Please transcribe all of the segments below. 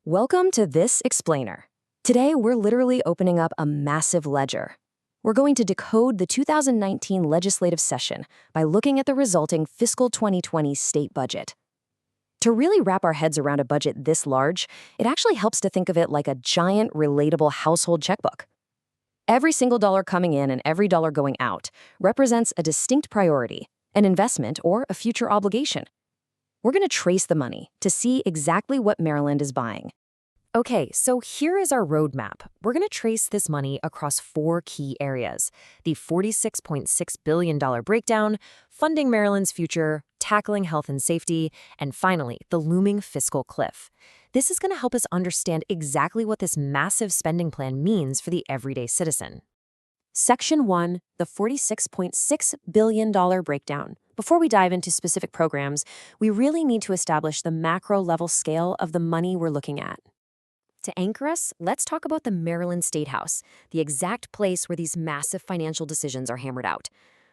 Welcome to This Explainer. Today, we're literally opening up a massive ledger. We're going to decode the 2019 legislative session by looking at the resulting fiscal 2020 state budget. To really wrap our heads around a budget this large, it actually helps to think of it like a giant, relatable household checkbook. Every single dollar coming in and every dollar going out represents a distinct priority, an investment, or a future obligation. We're going to trace the money to see exactly what Maryland is buying. Okay, so here is our roadmap. We're going to trace this money across four key areas: the $46.6 billion breakdown, funding Maryland's future, tackling health and safety, and finally, the looming fiscal cliff. This is going to help us understand exactly what this massive spending plan means for the everyday citizen. Section 1, the $46.6 billion breakdown. Before we dive into specific programs, we really need to establish the macro-level scale of the money we're looking at. To anchor us, let's talk about the Maryland State House, the exact place where these massive financial decisions are hammered out.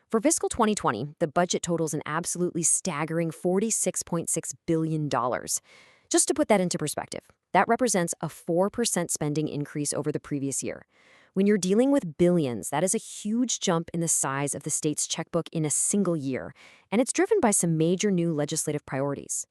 For fiscal 2020, the budget totals an absolutely staggering $46.6 billion. Just to put that into perspective, that represents a 4% spending increase over the previous year. When you're dealing with billions, that is a huge jump in the size of the state's checkbook in a single year, and it's driven by some major new legislative priorities.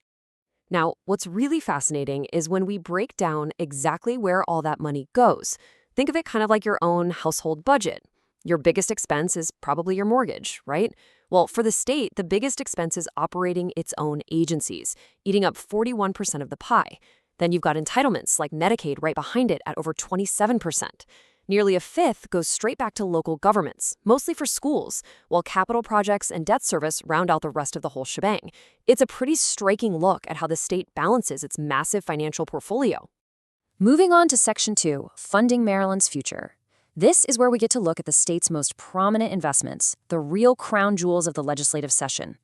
Now, what's really fascinating is when we break down exactly where all that money goes. Think of it kind of like your own household budget. Your biggest expense is probably your mortgage, right? Well, for the state, the biggest expense is operating its own agencies, eating up 41% of the pie. Then you've got entitlements like Medicaid right behind it at over 27%. Nearly a fifth goes straight back to local governments, mostly for schools, while capital projects and debt service round out the rest of the whole shebang. It's a pretty striking look at how the state balances its massive financial portfolio. Moving on to Section 2, funding Maryland's future. This is where we get to look at the state's most prominent investments, the real crown jewels of the legislative session.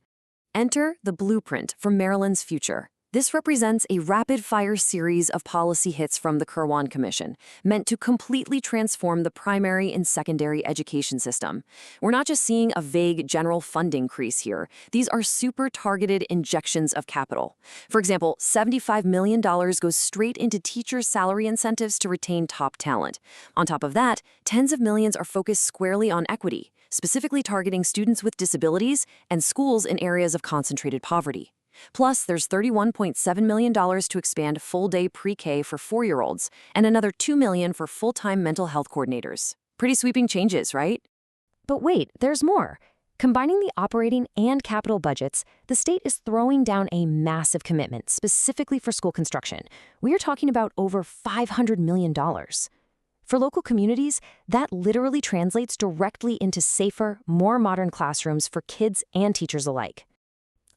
Enter the blueprint for Maryland's future. This represents a rapid-fire series of policy hits from the Kirwan Commission, meant to completely transform the primary and secondary education system. We're not just seeing a vague general fund increase here. These are super targeted injections of capital. For example, $75 million goes straight into teachers' salary incentives to retain top talent. On top of that, tens of millions are focused squarely on equity, specifically targeting students with disabilities and schools in areas of concentrated poverty. Plus, there's $31.7 million to expand full-day pre-K for 4-year-olds and another $2 million for full-time mental health coordinators. Pretty sweeping changes, right? But wait, there's more. Combining the operating and capital budgets, the state is throwing down a massive commitment specifically for school construction. We are talking about over $500 million. For local communities, that literally translates directly into safer, more modern classrooms for kids and teachers alike.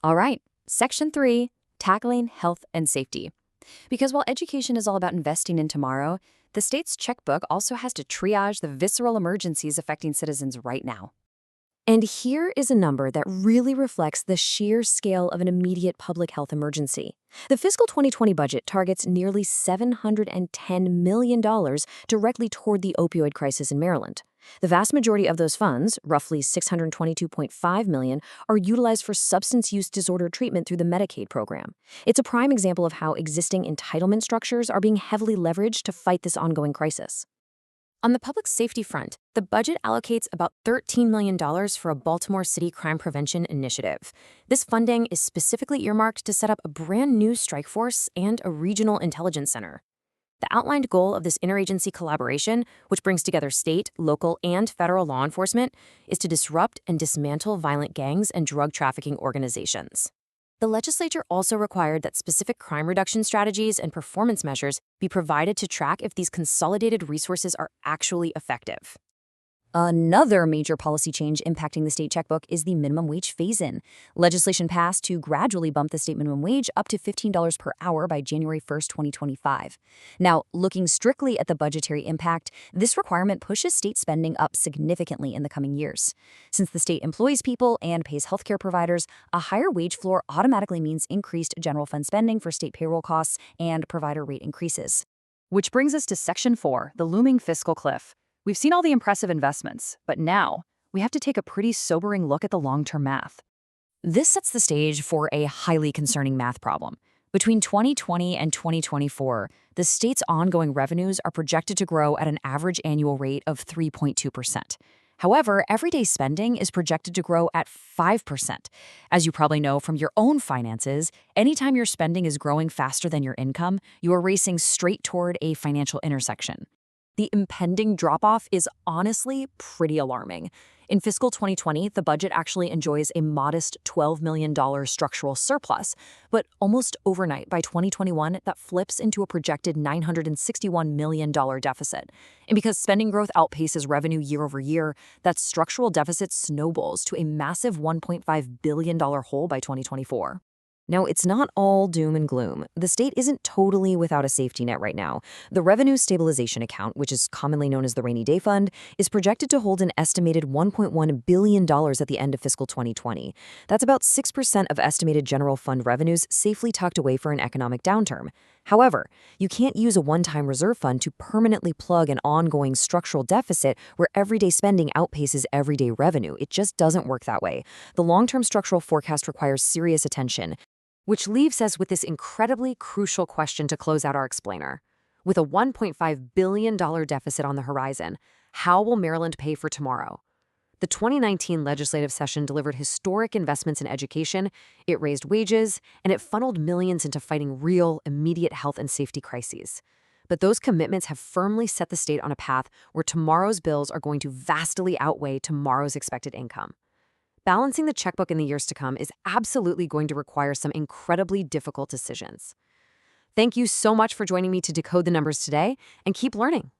All right. Section 3, tackling health and safety. Because while education is all about investing in tomorrow, the state's checkbook also has to triage the visceral emergencies affecting citizens right now. And here is a number that really reflects the sheer scale of an immediate public health emergency. The fiscal 2020 budget targets nearly $710 million directly toward the opioid crisis in Maryland. The vast majority of those funds, roughly $622.5 million, are utilized for substance use disorder treatment through the Medicaid program. It's a prime example of how existing entitlement structures are being heavily leveraged to fight this ongoing crisis. On the public safety front, the budget allocates about $13 million for a Baltimore City crime prevention initiative. This funding is specifically earmarked to set up a brand new strike force and a regional intelligence center. The outlined goal of this interagency collaboration, which brings together state, local, and federal law enforcement, is to disrupt and dismantle violent gangs and drug trafficking organizations. The legislature also required that specific crime reduction strategies and performance measures be provided to track if these consolidated resources are actually effective. Another major policy change impacting the state checkbook is the minimum wage phase-in. Legislation passed to gradually bump the state minimum wage up to $15 per hour by January 1st, 2025. Now, looking strictly at the budgetary impact, this requirement pushes state spending up significantly in the coming years. Since the state employs people and pays healthcare providers, a higher wage floor automatically means increased general fund spending for state payroll costs and provider rate increases. Which brings us to Section 4, the looming fiscal cliff. We've seen all the impressive investments, but now we have to take a pretty sobering look at the long-term math. This sets the stage for a highly concerning math problem. Between 2020 and 2024, the state's ongoing revenues are projected to grow at an average annual rate of 3.2%. However, everyday spending is projected to grow at 5%. As you probably know from your own finances, anytime your spending is growing faster than your income, you are racing straight toward a financial intersection. The impending drop-off is honestly pretty alarming. In fiscal 2020, the budget actually enjoys a modest $12 million structural surplus, but almost overnight by 2021, that flips into a projected $961 million deficit. And because spending growth outpaces revenue year over year, that structural deficit snowballs to a massive $1.5 billion hole by 2024. Now, it's not all doom and gloom. The state isn't totally without a safety net right now. The Revenue Stabilization Account, which is commonly known as the Rainy Day Fund, is projected to hold an estimated $1.1 billion at the end of fiscal 2020. That's about 6% of estimated general fund revenues safely tucked away for an economic downturn. However, you can't use a one-time reserve fund to permanently plug an ongoing structural deficit where everyday spending outpaces everyday revenue. It just doesn't work that way. The long-term structural forecast requires serious attention. Which leaves us with this incredibly crucial question to close out our explainer. With a $1.5 billion deficit on the horizon, how will Maryland pay for tomorrow? The 2019 legislative session delivered historic investments in education, it raised wages, and it funneled millions into fighting real, immediate health and safety crises. But those commitments have firmly set the state on a path where tomorrow's bills are going to vastly outweigh tomorrow's expected income. Balancing the checkbook in the years to come is absolutely going to require some incredibly difficult decisions. Thank you so much for joining me to decode the numbers today, and keep learning.